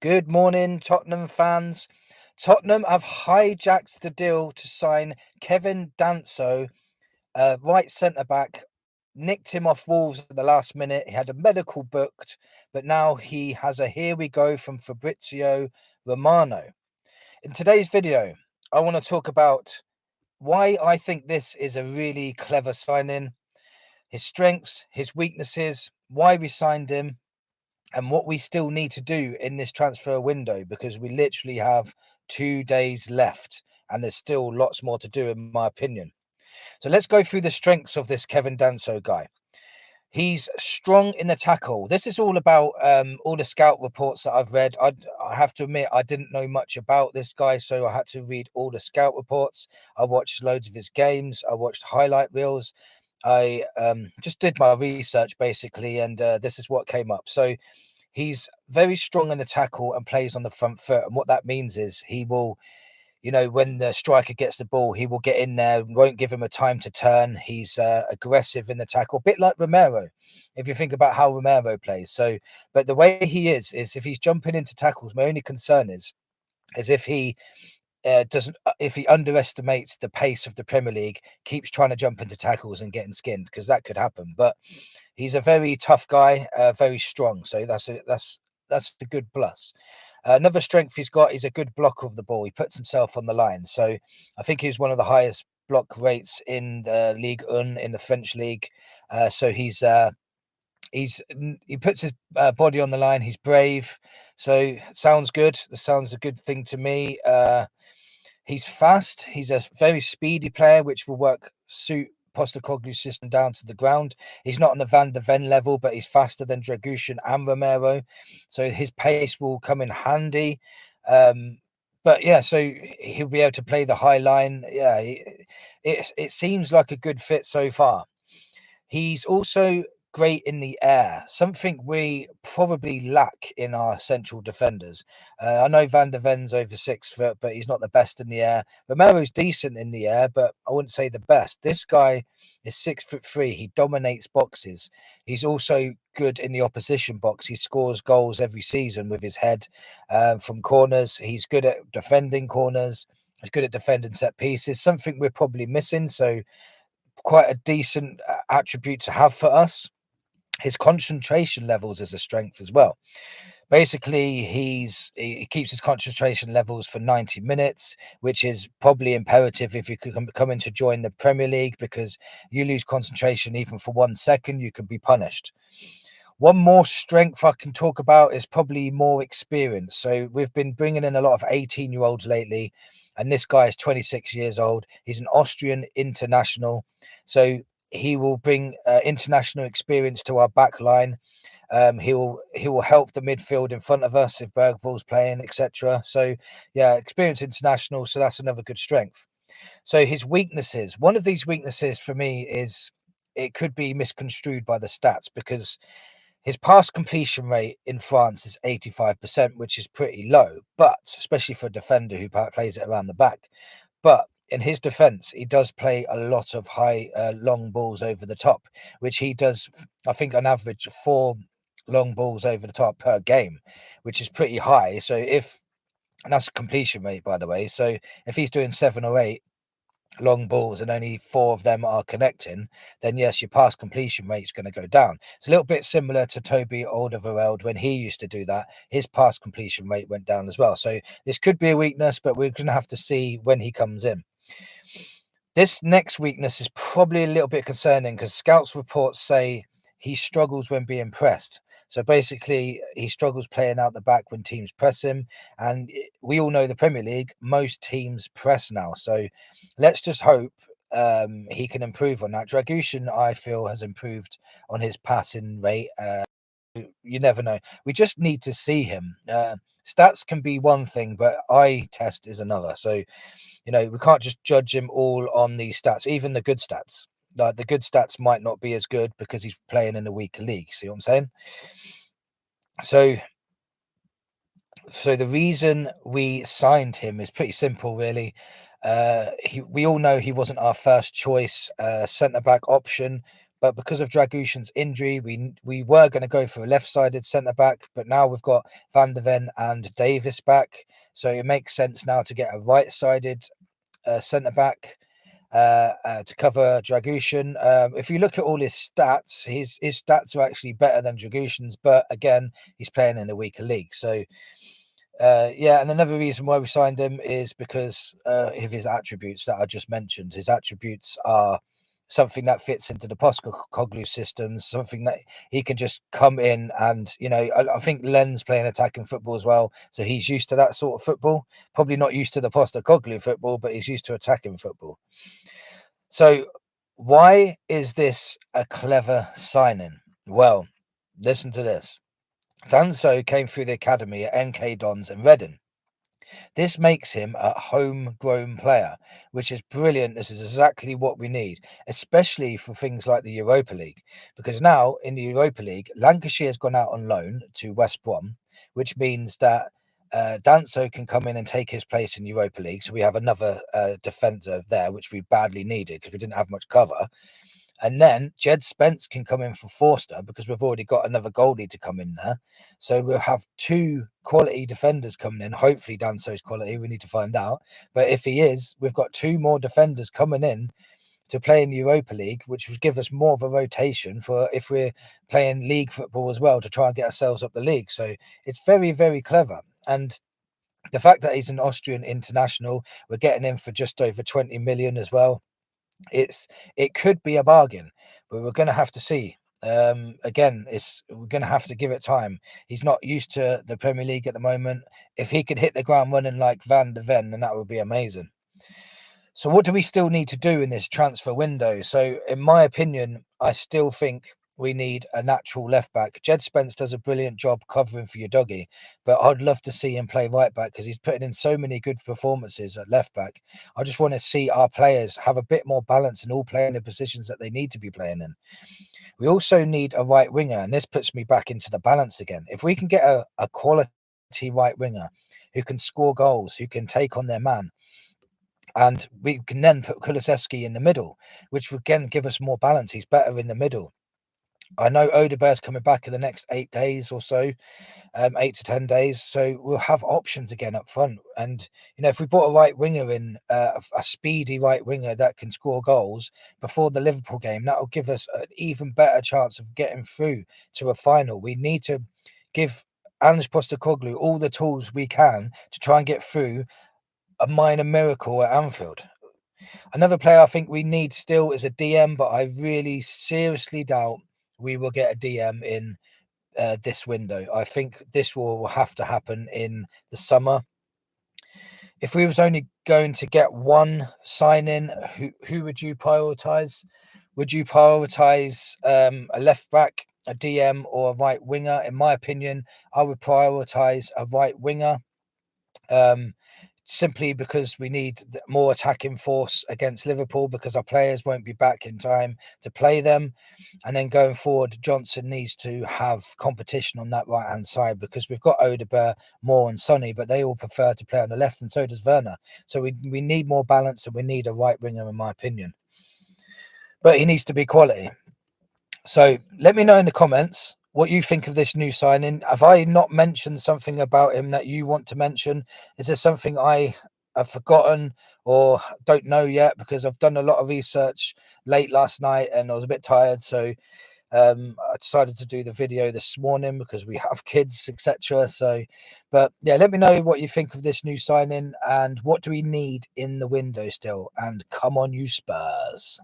Good morning, Tottenham fans. Tottenham have hijacked the deal to sign Kevin Danso, right centre back. Nicked him off Wolves at the last minute. He had a medical booked, but now he has a here we go from Fabrizio Romano. In today's video, I want to talk about why I think this is a really clever signing, his strengths, his weaknesses, why we signed him, and what we still need to do in this transfer window, because we literally have 2 days left and there's still lots more to do, in my opinion. So let's go through the strengths of this Kevin Danso guy. He's strong in the tackle. This is all about all the scout reports that I've read. I have to admit, I didn't know much about this guy, so I had to read all the scout reports. I watched loads of his games. I watched highlight reels. I just did my research, basically, and this is what came up. So he's very strong in the tackle and plays on the front foot. And what that means is he will, when the striker gets the ball, he will get in there, won't give him a time to turn. He's aggressive in the tackle, a bit like Romero, if you think about how Romero plays. So, but the way he is if he's jumping into tackles, my only concern is if he doesn't, if he underestimates the pace of the Premier League, keeps trying to jump into tackles and getting skinned, because that could happen. But he's a very tough guy, very strong. So that's a good plus. Another strength he's got is a good blocker of the ball. He puts himself on the line. So I think he's one of the highest block rates in the Ligue 1, in the French league. So he puts his body on the line. He's brave. So sounds good. This sounds a good thing to me. He's fast. He's a very speedy player, which will suit Postecoglou's system down to the ground. He's not on the Van de Ven level, but he's faster than Dragushin and Romero, so his pace will come in handy. But yeah, so he'll be able to play the high line. Yeah, it seems like a good fit so far. He's also great in the air, something we probably lack in our central defenders. I know Van der Ven's over 6 foot, but he's not the best in the air. Romero's decent in the air, but I wouldn't say the best. This guy is 6'3". He dominates boxes. He's also good in the opposition box. He scores goals every season with his head from corners. He's good at defending corners. He's good at defending set pieces, something we're probably missing. So quite a decent attribute to have for us. His concentration levels is a strength as well. Basically, he keeps his concentration levels for 90 minutes, which is probably imperative if you could come in to join the Premier League, because you lose concentration even for 1 second, you could be punished. One more strength I can talk about is probably more experience. So we've been bringing in a lot of 18-year-olds lately, and this guy is 26 years old. He's an Austrian international, so he will bring international experience to our back line. He will help the midfield in front of us if Bergvall's playing, etc. So yeah, experienced international. So that's another good strength. So his weaknesses. One of these weaknesses for me is it could be misconstrued by the stats, because his pass completion rate in France is 85%, which is pretty low, but especially for a defender who plays it around the back. But in his defense, he does play a lot of high, long balls over the top, which he does, I think, on average, 4 long balls over the top per game, which is pretty high. So and that's a completion rate, by the way. So if he's doing 7 or 8 long balls and only 4 of them are connecting, then yes, your pass completion rate is going to go down. It's a little bit similar to Toby Alderweireld when he used to do that. His pass completion rate went down as well. So this could be a weakness, but we're going to have to see when he comes in. This next weakness is probably a little bit concerning, because scouts reports say he struggles when being pressed. So basically, he struggles playing out the back when teams press him. And we all know the Premier League, most teams press now. So let's just hope he can improve on that. Dragushin, I feel, has improved on his passing rate. You never know. We just need to see him. Stats can be one thing, but eye test is another. So, we can't just judge him all on these stats, even the good stats. Like, the good stats might not be as good because he's playing in a weaker league. See what I'm saying? So the reason we signed him is pretty simple, really. We all know he wasn't our first choice centre back option, but because of Dragushin's injury, we were going to go for a left-sided centre-back, but now we've got Van der Ven and Davis back, so it makes sense now to get a right-sided centre-back to cover Dragushin. If you look at all his stats, his stats are actually better than Dragushin's, but again, he's playing in a weaker league. So, yeah, and another reason why we signed him is because of his attributes that I just mentioned. His attributes are something that fits into the Postecoglou systems, something that he can just come in and, I think Len's playing attacking football as well, so he's used to that sort of football. Probably not used to the Postecoglou football, but he's used to attacking football. So why is this a clever signing? Well, listen to this. Danso came through the academy at NK Dons and Reading. This makes him a homegrown player, which is brilliant. This is exactly what we need, especially for things like the Europa League. Because now in the Europa League, Lancashire has gone out on loan to West Brom, which means that Danso can come in and take his place in Europa League. So we have another defender there, which we badly needed because we didn't have much cover. And then Jed Spence can come in for Forster because we've already got another goalie to come in there. So we'll have two quality defenders coming in. Hopefully Danso's quality, we need to find out. But if he is, we've got two more defenders coming in to play in the Europa League, which would give us more of a rotation for if we're playing league football as well to try and get ourselves up the league. So it's very, very clever. And the fact that he's an Austrian international, we're getting him for just over 20 million as well. It could be a bargain, but we're going to have to see. Again, we're going to have to give it time. He's not used to the Premier League at the moment. If he could hit the ground running like Van der Ven, then that would be amazing. So what do we still need to do in this transfer window? So in my opinion, I still think we need a natural left back. Jed Spence does a brilliant job covering for your doggy, but I'd love to see him play right back because he's putting in so many good performances at left back. I just want to see our players have a bit more balance and all play in the positions that they need to be playing in. We also need a right winger, and this puts me back into the balance again. If we can get a quality right winger who can score goals, who can take on their man, and we can then put Kulusevski in the middle, which would again give us more balance. He's better in the middle. I know Odebear's coming back in the next 8 days or so, 8 to 10 days. So we'll have options again up front. And, if we brought a right winger in, a speedy right winger that can score goals before the Liverpool game, that will give us an even better chance of getting through to a final. We need to give Ange Postecoglou all the tools we can to try and get through a minor miracle at Anfield. Another player I think we need still is a DM, but I really seriously doubt we will get a DM in this window. I think this will have to happen in the summer. If we was only going to get one sign-in, who would you prioritise? Would you prioritise a left back, a DM, or a right winger? In my opinion, I would prioritise a right winger. Simply because we need more attacking force against Liverpool because our players won't be back in time to play them. And then going forward, Johnson needs to have competition on that right-hand side because we've got Odebear, Moore and Sonny, but they all prefer to play on the left and so does Werner. So we need more balance and we need a right winger, in my opinion. But he needs to be quality. So let me know in the comments what you think of this new signing. Have I not mentioned something about him that you want to mention? Is there something I have forgotten or don't know yet? Because I've done a lot of research late last night and I was a bit tired. So I decided to do the video this morning because we have kids, etc. So, but yeah, let me know what you think of this new signing and what do we need in the window still. And come on, you Spurs.